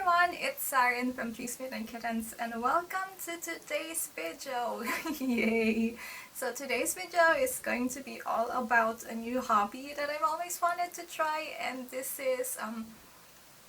everyone, it's Xarin from Three Smitten Kittens and welcome to today's video. Yay! So today's video is going to be all about a new hobby that I've always wanted to try, and this is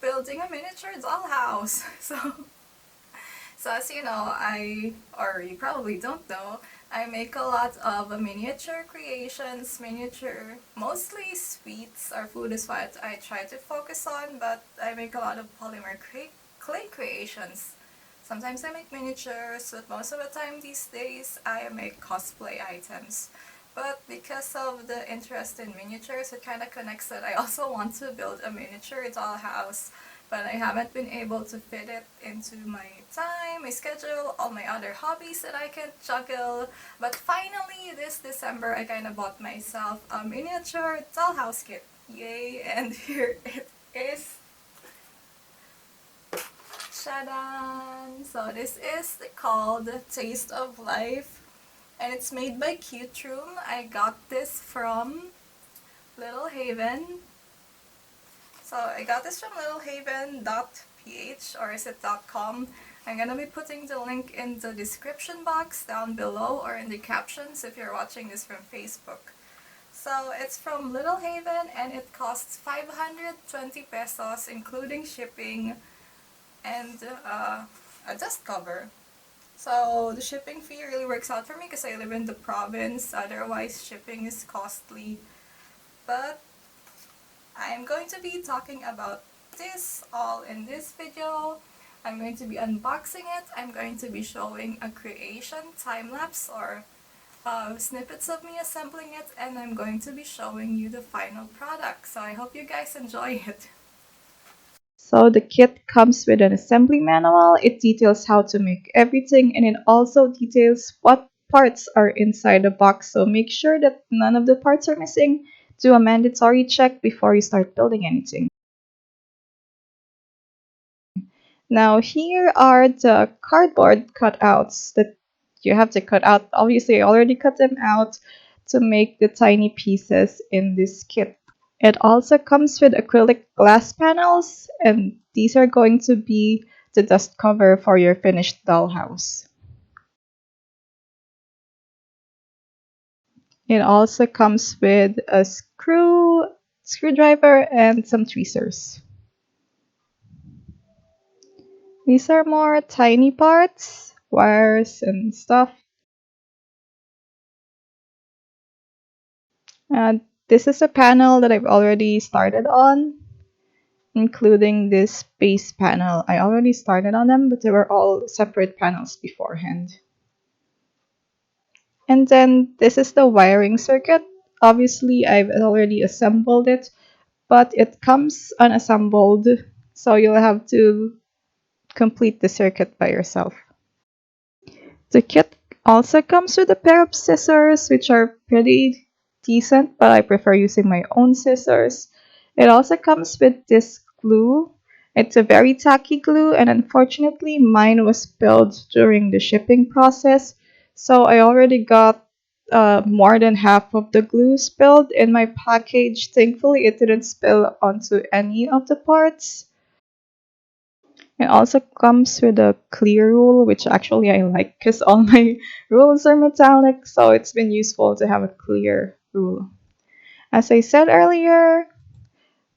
building a miniature dollhouse. So as you know, or you probably don't know, I make a lot of miniature creations, mostly sweets or food is what I try to focus on, but I make a lot of polymer clay creations. Sometimes I make miniatures, but most of the time these days I make cosplay items. But because of the interest in miniatures, it kind of connects that I also want to build a miniature dollhouse, but I haven't been able to fit it into my time, my schedule, all my other hobbies that I can juggle. But finally, this December, I kind of bought myself a miniature dollhouse kit. Yay! And here it is. Shadaan! So this is called Taste of Life, and it's made by CUTEROOM. I got this from Lilhaven. So I got this from lilhaven.ph, or is it .com? I'm gonna be putting the link in the description box down below or in the captions if you're watching this from Facebook. So it's from Lilhaven and it costs 520 pesos including shipping and a dust cover. So the shipping fee really works out for me because I live in the province, otherwise shipping is costly. But I'm going to be talking about this all in this video. I'm going to be unboxing it. I'm going to be showing a creation time-lapse or snippets of me assembling it, and I'm going to be showing you the final product. So I hope you guys enjoy it. So the kit comes with an assembly manual. It details how to make everything, and it also details what parts are inside the box. So make sure that none of the parts are missing. Do a mandatory check before you start building anything. Now here are the cardboard cutouts that you have to cut out. Obviously I already cut them out to make the tiny pieces in this kit. It also comes with acrylic glass panels, and these are going to be the dust cover for your finished dollhouse. It also comes with a screwdriver, and some tweezers. These are more tiny parts, wires and stuff. And this is a panel that I've already started on, including this base panel. I already started on them, but they were all separate panels beforehand. And then this is the wiring circuit. Obviously, I've already assembled it, but it comes unassembled, so you'll have to complete the circuit by yourself. The kit also comes with a pair of scissors, which are pretty decent, but I prefer using my own scissors. It also comes with this glue. It's a very tacky glue, and unfortunately mine was spilled during the shipping process, so I already got more than half of the glue spilled in my package. Thankfully it didn't spill onto any of the parts. It also comes with a clear rule, which actually I like because all my rules are metallic, so it's been useful to have a clear rule. As I said earlier,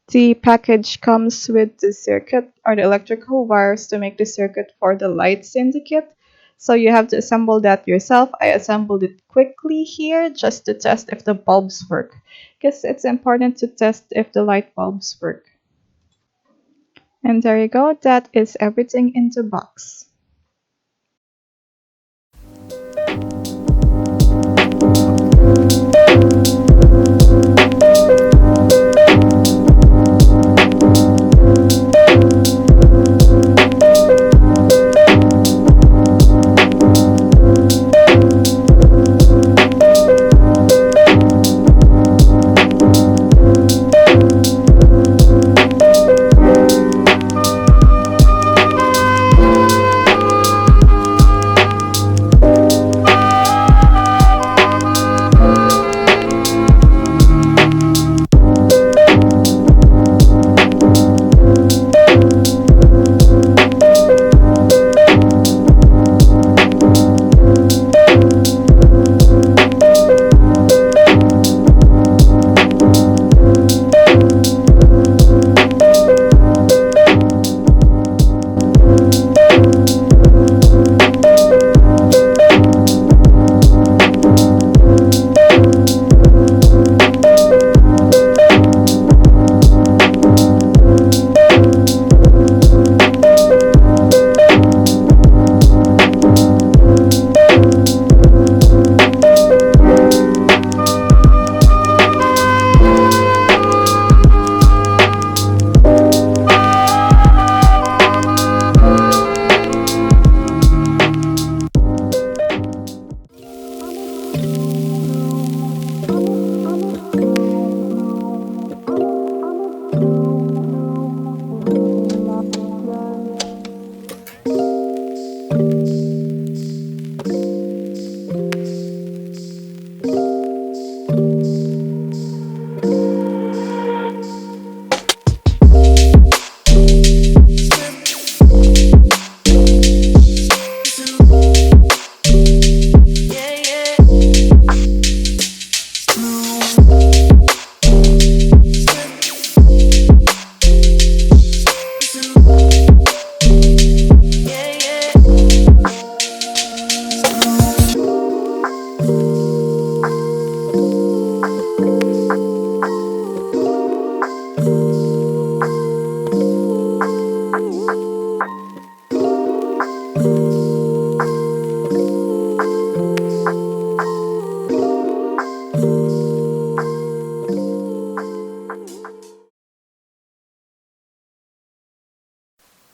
the package comes with the circuit or the electrical wires to make the circuit for the lights in the kit. So you have to assemble that yourself. I assembled it quickly here just to test if the bulbs work, because it's important to test if the light bulbs work. And there you go, that is everything in the box.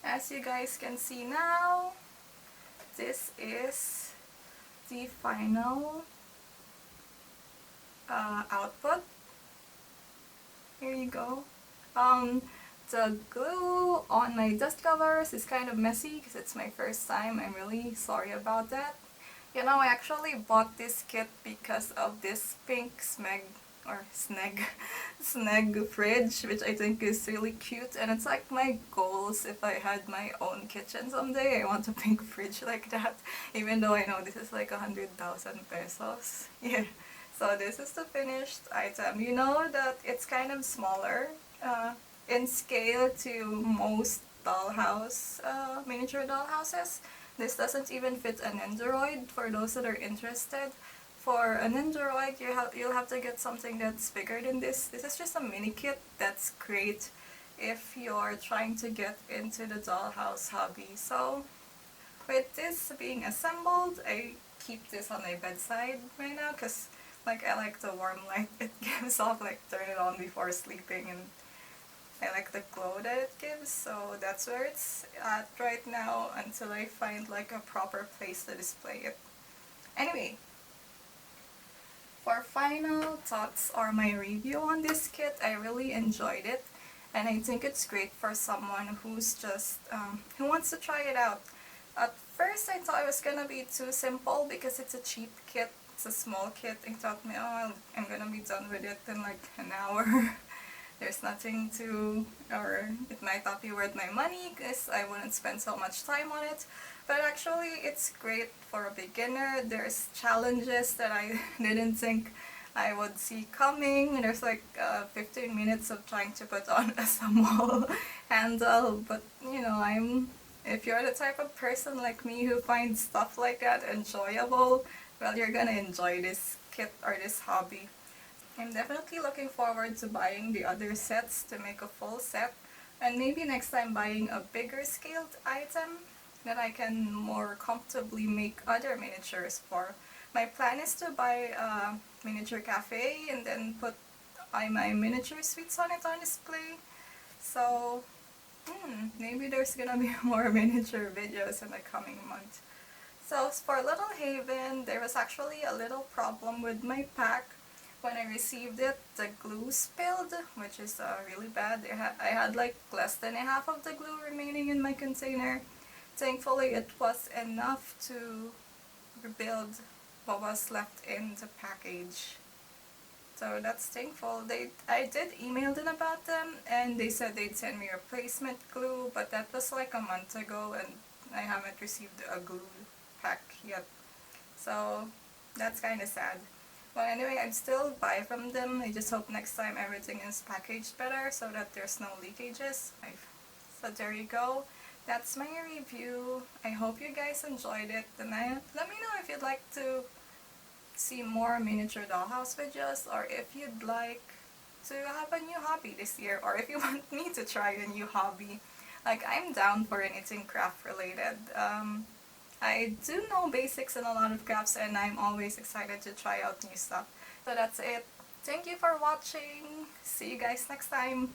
As you guys can see now, this is the final output. Here you go. The glue on my dust covers is kind of messy because it's my first time. I'm really sorry about that. You know, I actually bought this kit because of this pink sneg fridge, which I think is really cute, and it's like my goals if I had my own kitchen someday. I want a pink fridge like that, even though I know this is like 100,000 pesos. Yeah. So this is the finished item. You know that it's kind of smaller in scale to most miniature dollhouses. This doesn't even fit an Android. For those that are interested, for an Android, you'll have to get something that's bigger than this. This is just a mini kit that's great if you're trying to get into the dollhouse hobby. So with this being assembled, I keep this on my bedside right now because like I like the warm light it gives off, like turn it on before sleeping, and I like the glow that it gives, so that's where it's at right now until I find like a proper place to display it. Anyway, for final thoughts or my review on this kit, I really enjoyed it, and I think it's great for someone who's just who wants to try it out. At first I thought it was gonna be too simple because it's a cheap kit, it's a small kit. I thought, oh, I'm gonna be done with it in like an hour. There's nothing to, or it might not be worth my money because I wouldn't spend so much time on it. But actually it's great for a beginner. There's challenges that I didn't think I would see coming. There's like 15 minutes of trying to put on a small handle, but you know, if you're the type of person like me who finds stuff like that enjoyable, well, you're gonna enjoy this kit or this hobby. I'm definitely looking forward to buying the other sets to make a full set, and maybe next time buying a bigger scaled item that I can more comfortably make other miniatures for. My plan is to buy a miniature cafe and then put my miniature suites on it on display. So maybe there's gonna be more miniature videos in the coming month. So for Lilhaven, there was actually a little problem with my pack. When I received it, the glue spilled, which is really bad. I had like less than a half of the glue remaining in my container. Thankfully, it was enough to rebuild what was left in the package. So that's thankful. I did email them about them, and they said they'd send me replacement glue, but that was like a month ago, and I haven't received a glue pack yet. So that's kind of sad. Well, anyway, I'd still buy from them. I just hope next time everything is packaged better so that there's no leakages. So there you go. That's my review. I hope you guys enjoyed it. And let me know if you'd like to see more miniature dollhouse videos, or if you'd like to have a new hobby this year, or if you want me to try a new hobby. Like, I'm down for anything craft related. I do know basics in a lot of crafts, and I'm always excited to try out new stuff. So that's it. Thank you for watching. See you guys next time.